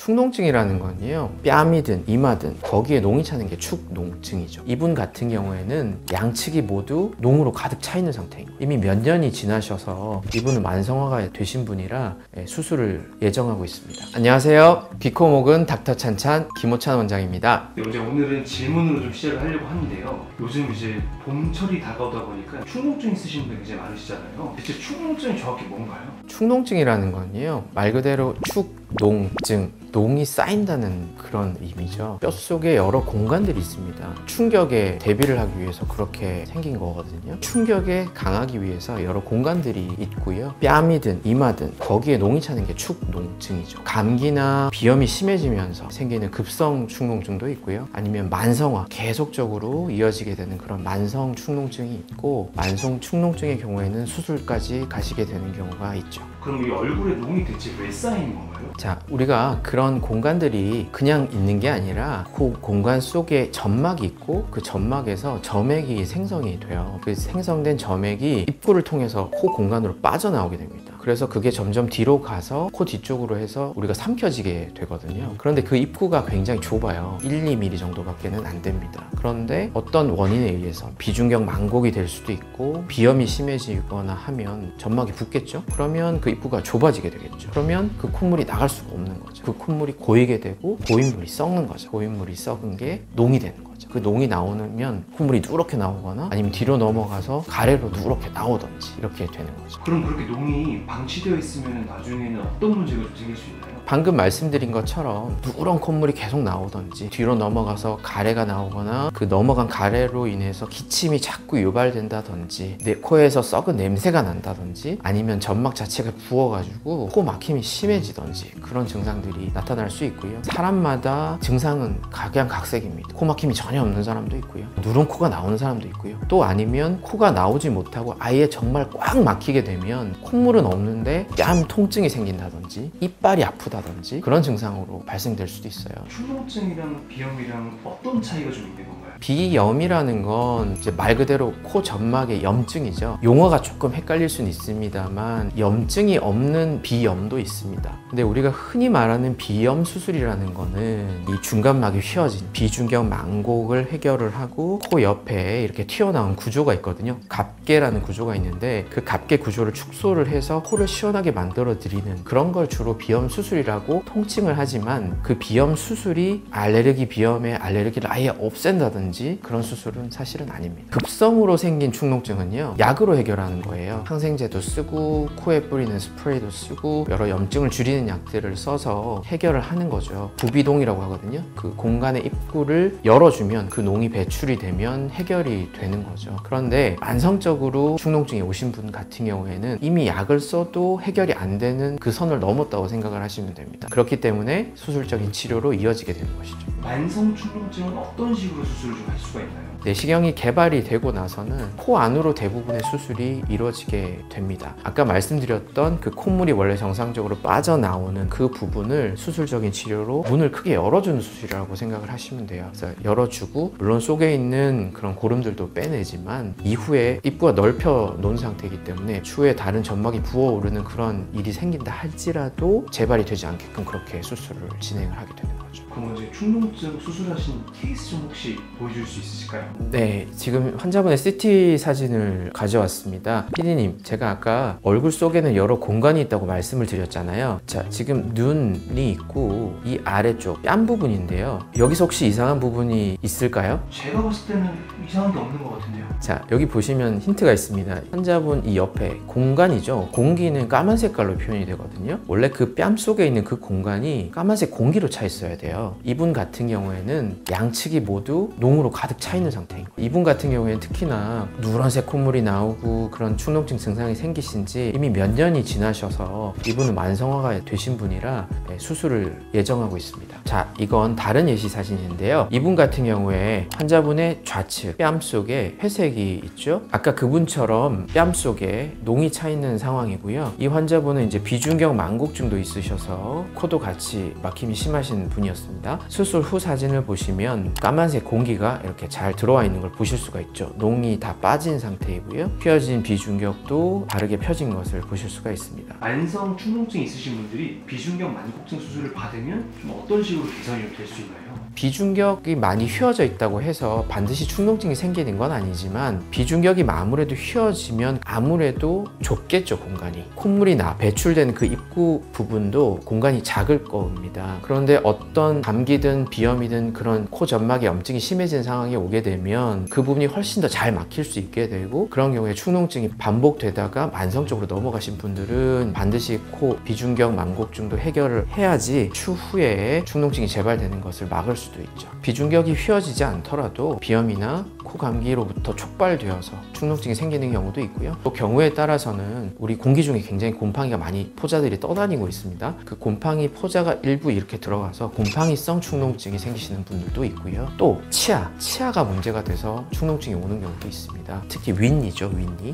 축농증이라는 건요, 뺨이든 이마든 거기에 농이 차는 게 축농증이죠. 이분 같은 경우에는 양측이 모두 농으로 가득 차 있는 상태인 거예요. 이미 몇 년이 지나셔서 이분은 만성화가 되신 분이라 수술을 예정하고 있습니다. 안녕하세요. 귀코목은 닥터 찬찬 김호찬 원장입니다. 네, 오늘은 질문으로 좀 시작을 하려고 하는데요. 요즘 이제 봄철이 다가오다 보니까 축농증 있으신 분들 굉장히 많으시잖아요. 대체 축농증이 정확히 뭔가요? 축농증이라는 건요, 말 그대로 축농증, 농이 쌓인다는 그런 의미죠. 뼛속에 여러 공간들이 있습니다. 충격에 대비를 하기 위해서 그렇게 생긴 거거든요. 충격에 강하기 위해서 여러 공간들이 있고요. 뺨이든 이마든 거기에 농이 차는 게 축농증이죠. 감기나 비염이 심해지면서 생기는 급성 축농증도 있고요. 아니면 만성화, 계속적으로 이어지게 되는 그런 만성 축농증이 있고, 만성 축농증의 경우에는 수술까지 가시게 되는 경우가 있죠. 그럼 이 얼굴에 농이 대체 왜 쌓이는 건가요? 자, 우리가 그런 공간들이 그냥 있는 게 아니라 그 공간 속에 점막이 있고, 그 점막에서 점액이 생성이 돼요. 그 생성된 점액이 입구를 통해서 코 공간으로 빠져나오게 됩니다. 그래서 그게 점점 뒤로 가서 코 뒤쪽으로 해서 우리가 삼켜지게 되거든요. 그런데 그 입구가 굉장히 좁아요. 1-2mm 정도밖에는 안 됩니다. 그런데 어떤 원인에 의해서 비중격 망곡이 될 수도 있고, 비염이 심해지거나 하면 점막이 붓겠죠? 그러면 그 입구가 좁아지게 되겠죠. 그러면 그 콧물이 나갈 수가 없는 거죠. 그 콧물이 고이게 되고 고인물이 썩는 거죠. 고인물이 썩은 게 농이 되는 거죠. 그 농이 나오면 콧물이 누렇게 나오거나 아니면 뒤로 넘어가서 가래로 누렇게 나오든지 이렇게 되는 거죠. 그럼 그렇게 농이 방치되어 있으면 나중에는 어떤 문제가 좀 생길 수 있나요? 방금 말씀드린 것처럼 누런 콧물이 계속 나오든지, 뒤로 넘어가서 가래가 나오거나 그 넘어간 가래로 인해서 기침이 자꾸 유발된다든지, 내 코에서 썩은 냄새가 난다든지, 아니면 점막 자체가 부어가지고 코 막힘이 심해지든지, 그런 증상들이 나타날 수 있고요. 사람마다 증상은 각양각색입니다. 코 막힘이 전혀 없는 사람도 있고요, 누런 코가 나오는 사람도 있고요, 또 아니면 코가 나오지 못하고 아예 정말 꽉 막히게 되면 콧물은 없는데 뺨 통증이 생긴다든지 이빨이 아프다든지 그런 증상으로 발생될 수도 있어요. 축농증이랑 비염이랑 어떤 차이가 좀 있는 건가요? 비염이라는 건 이제 말 그대로 코 점막의 염증이죠. 용어가 조금 헷갈릴 수는 있습니다만 염증이 없는 비염도 있습니다. 근데 우리가 흔히 말하는 비염 수술이라는 거는 이 중간막이 휘어진 비중격 망곡을 해결을 하고 코 옆에 이렇게 튀어나온 구조가 있거든요. 갑개라는 구조가 있는데 그 갑개 구조를 축소를 해서 코를 시원하게 만들어 드리는 그런 걸 주로 비염 수술이라고 통칭을 하지만, 그 비염 수술이 알레르기 비염의 알레르기를 아예 없앤다든지 그런 수술은 사실은 아닙니다. 급성으로 생긴 축농증은요, 약으로 해결하는 거예요. 항생제도 쓰고 코에 뿌리는 스프레이도 쓰고 여러 염증을 줄이는 약들을 써서 해결을 하는 거죠. 부비동이라고 하거든요. 그 공간의 입구를 열어주면 그 농이 배출이 되면 해결이 되는 거죠. 그런데 만성적으로 축농증이 오신 분 같은 경우에는 이미 약을 써도 해결이 안 되는 그 선을 넘었다고 생각을 하시면 됩니다. 그렇기 때문에 수술적인 치료로 이어지게 되는 것이죠. 만성 축농증은 어떤 식으로 수술을 좀 할 수가 있나요? 내시경이 개발이 되고 나서는 코 안으로 대부분의 수술이 이루어지게 됩니다. 아까 말씀드렸던 그 콧물이 원래 정상적으로 빠져나오는 그 부분을 수술적인 치료로 문을 크게 열어주는 수술이라고 생각을 하시면 돼요. 그래서 열어주고, 물론 속에 있는 그런 고름들도 빼내지만 이후에 입구가 넓혀 놓은 상태이기 때문에 추후에 다른 점막이 부어오르는 그런 일이 생긴다 할지라도 재발이 되지 않게끔 그렇게 수술을 진행을 하게 되는 거죠. 그럼 이제 축농증 수술하신 케이스 좀 혹시 보여줄 수 있으실까요? 네, 지금 환자분의 CT 사진을 가져왔습니다. 피디님, 제가 아까 얼굴 속에는 여러 공간이 있다고 말씀을 드렸잖아요. 자, 지금 눈이 있고 이 아래쪽 뺨 부분인데요. 여기서 혹시 이상한 부분이 있을까요? 제가 봤을 때는 이상한 게 없는 것 같은데요. 자, 여기 보시면 힌트가 있습니다. 환자분 이 옆에 공간이죠. 공기는 까만 색깔로 표현이 되거든요. 원래 그 뺨 속에 있는 그 공간이 까만색 공기로 차 있어야 돼요. 이분 같은 경우에는 양측이 모두 농으로 가득 차 있는 상태인 거예요. 이분 같은 경우에는 특히나 누런색 콧물이 나오고 그런 축농증 증상이 생기신 지 이미 몇 년이 지나셔서 이분은 만성화가 되신 분이라 수술을 예정하고 있습니다. 자, 이건 다른 예시 사진인데요. 이분 같은 경우에 환자분의 좌측 뺨 속에 회색이 있죠. 아까 그분처럼 뺨 속에 농이 차 있는 상황이고요. 이 환자분은 이제 비중격 망곡증도 있으셔서 코도 같이 막힘이 심하신 분이 부분이었습니다. 수술 후 사진을 보시면 까만색 공기가 이렇게 잘 들어와 있는 걸 보실 수가 있죠. 농이 다 빠진 상태이고요. 휘어진 비중격도 바르게 펴진 것을 보실 수가 있습니다. 만성 축농증 있으신 분들이 비중격 만곡증 수술을 받으면 좀 어떤 식으로 개선이 될 수 있나요? 비중격이 많이 휘어져 있다고 해서 반드시 축농증이 생기는 건 아니지만 비중격이 아무래도 휘어지면 아무래도 좁겠죠, 공간이. 콧물이나 배출되는 그 입구 부분도 공간이 작을 겁니다. 그런데 어떤 감기든 비염이든 그런 코 점막의 염증이 심해진 상황에 오게 되면 그 부분이 훨씬 더 잘 막힐 수 있게 되고, 그런 경우에 축농증이 반복되다가 만성적으로 넘어가신 분들은 반드시 코 비중격 만곡증도 해결을 해야지 추후에 축농증이 재발되는 것을 막을 수도 있죠. 비중격이 휘어지지 않더라도 비염이나 코 감기로부터 촉발되어서 축농증이 생기는 경우도 있고요. 또 경우에 따라서는 우리 공기 중에 굉장히 곰팡이가 많이 포자들이 떠다니고 있습니다. 그 곰팡이 포자가 일부 이렇게 들어가서 곰팡이성 축농증이 생기시는 분들도 있고요. 또 치아가 문제가 돼서 축농증이 오는 경우도 있습니다. 특히 윗니죠,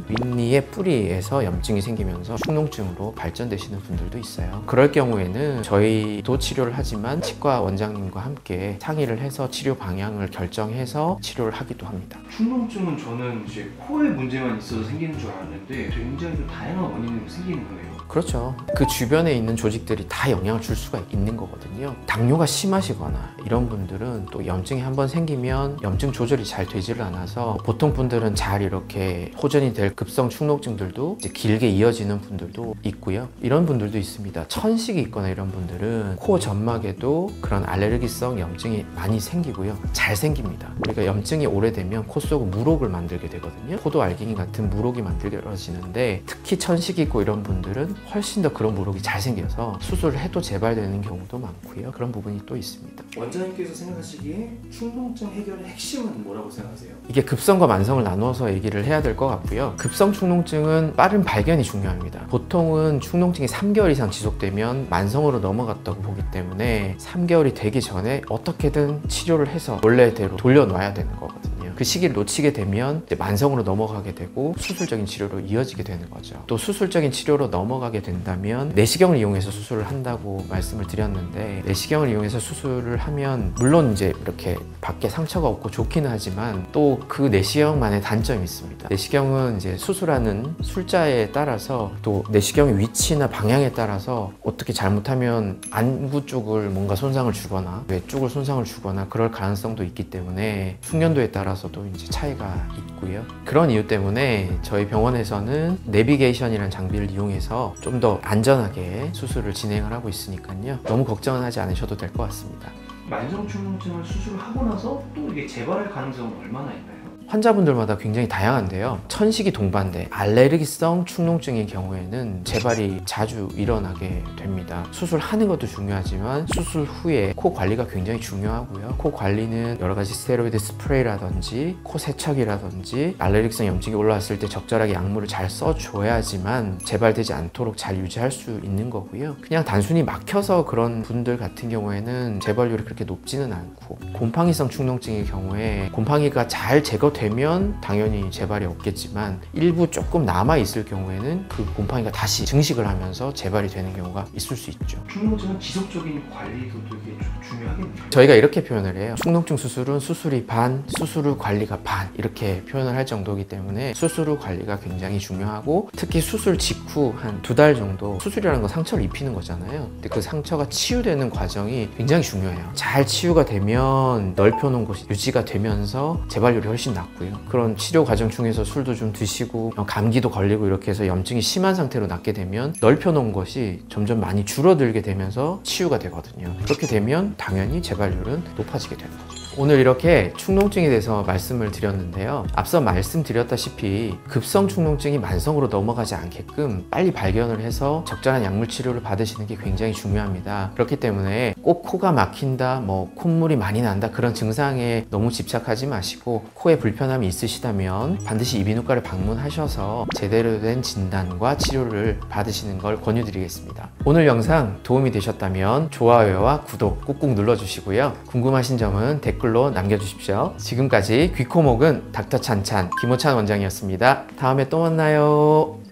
윗니의 뿌리에서 염증이 생기면서 축농증으로 발전되시는 분들도 있어요. 그럴 경우에는 저희도 치료를 하지만 치과 원장님과 함께 상의를 해서 치료 방향을 결정해서 치료를 하기도 합니다. 축농증은 저는 이제 코에 문제만 있어서 생기는 줄 알았는데 굉장히 좀 다양한 원인으로 생기는 거예요. 그렇죠. 그 주변에 있는 조직들이 다 영향을 줄 수가 있는 거거든요. 당뇨가 심하시거나 이런 분들은 또 염증이 한번 생기면 염증 조절이 잘 되지를 않아서 보통 분들은 잘 이렇게 호전이 될 급성 축농증들도 이제 길게 이어지는 분들도 있고요. 이런 분들도 있습니다. 천식이 있거나 이런 분들은 코 점막에도 그런 알레르기성 염증이 많이 생기고요. 잘 생깁니다. 우리가 염증이 오래되면 코 속 물혹을 만들게 되거든요. 포도알갱이 같은 물혹이 만들어지는데 특히 천식이 있고 이런 분들은 훨씬 더 그런 물혹이 잘 생겨서 수술을 해도 재발되는 경우도 많고요. 그런 부분이 또 있습니다. 원장님께서 생각하시기에 축농증 해결의 핵심은 뭐라고 생각하세요? 이게 급성과 만성을 나누어서 얘기를 해야 될 것 같고요. 급성 축농증은 빠른 발견이 중요합니다. 보통은 축농증이 3개월 이상 지속되면 만성으로 넘어갔다고 보기 때문에 3개월이 되기 전에 어떻게든 치료를 해서 원래대로 돌려놔야 되는 거거든요. 그 시기를 놓치게 되면 이제 만성으로 넘어가게 되고 수술적인 치료로 이어지게 되는 거죠. 또 수술적인 치료로 넘어가게 된다면 내시경을 이용해서 수술을 한다고 말씀을 드렸는데, 내시경을 이용해서 수술을 하면 물론 이제 이렇게 밖에 상처가 없고 좋기는 하지만 또 그 내시경만의 단점이 있습니다. 내시경은 이제 수술하는 술자에 따라서 또 내시경의 위치나 방향에 따라서 어떻게 잘못하면 안구 쪽을 뭔가 손상을 주거나 외 쪽을 손상을 주거나 그럴 가능성도 있기 때문에 숙련도에 따라서도 이제 차이가 있고요. 그런 이유 때문에 저희 병원에서는 내비게이션이라는 장비를 이용해서 좀 더 안전하게 수술을 진행을 하고 있으니까요. 너무 걱정은 하지 않으셔도 될 것 같습니다. 만성 축농증을 수술을 하고 나서 또 이게 재발할 가능성은 얼마나 있나요? 환자분들마다 굉장히 다양한데요. 천식이 동반돼 알레르기성 축농증의 경우에는 재발이 자주 일어나게 됩니다. 수술하는 것도 중요하지만 수술 후에 코 관리가 굉장히 중요하고요. 코 관리는 여러 가지 스테로이드 스프레이라든지 코 세척이라든지 알레르기성 염증이 올라왔을 때 적절하게 약물을 잘 써줘야지만 재발되지 않도록 잘 유지할 수 있는 거고요. 그냥 단순히 막혀서 그런 분들 같은 경우에는 재발률이 그렇게 높지는 않고, 곰팡이성 축농증의 경우에 곰팡이가 잘 제거되면 당연히 재발이 없겠지만 일부 조금 남아있을 경우에는 그 곰팡이가 다시 증식을 하면서 재발이 되는 경우가 있을 수 있죠. 축농증은 지속적인 관리도 되게 중요하겠네요. 저희가 이렇게 표현을 해요. 축농증 수술은 수술이 반, 수술 후 관리가 반, 이렇게 표현을 할 정도이기 때문에 수술 후 관리가 굉장히 중요하고, 특히 수술 직후 한 2달 정도, 수술이라는 건 상처를 입히는 거잖아요. 근데 그 상처가 치유되는 과정이 굉장히 중요해요. 잘 치유가 되면 넓혀놓은 곳이 유지가 되면서 재발률이 훨씬 낮고요. 그런 치료 과정 중에서 술도 좀 드시고 감기도 걸리고 이렇게 해서 염증이 심한 상태로 낫게 되면 넓혀놓은 것이 점점 많이 줄어들게 되면서 치유가 되거든요. 그렇게 되면 당연히 재발률은 높아지게 되는 거죠. 오늘 이렇게 축농증에 대해서 말씀을 드렸는데요. 앞서 말씀드렸다시피 급성 축농증이 만성으로 넘어가지 않게끔 빨리 발견을 해서 적절한 약물 치료를 받으시는 게 굉장히 중요합니다. 그렇기 때문에 꼭 코가 막힌다, 콧물이 많이 난다, 그런 증상에 너무 집착하지 마시고, 코에 불편함이 있으시다면 반드시 이비인후과를 방문하셔서 제대로 된 진단과 치료를 받으시는 걸 권유드리겠습니다. 오늘 영상 도움이 되셨다면 좋아요와 구독 꾹꾹 눌러주시고요. 궁금하신 점은 댓글로 남겨주십시오. 지금까지 귀코목은 닥터 찬찬 김호찬 원장이었습니다. 다음에 또 만나요.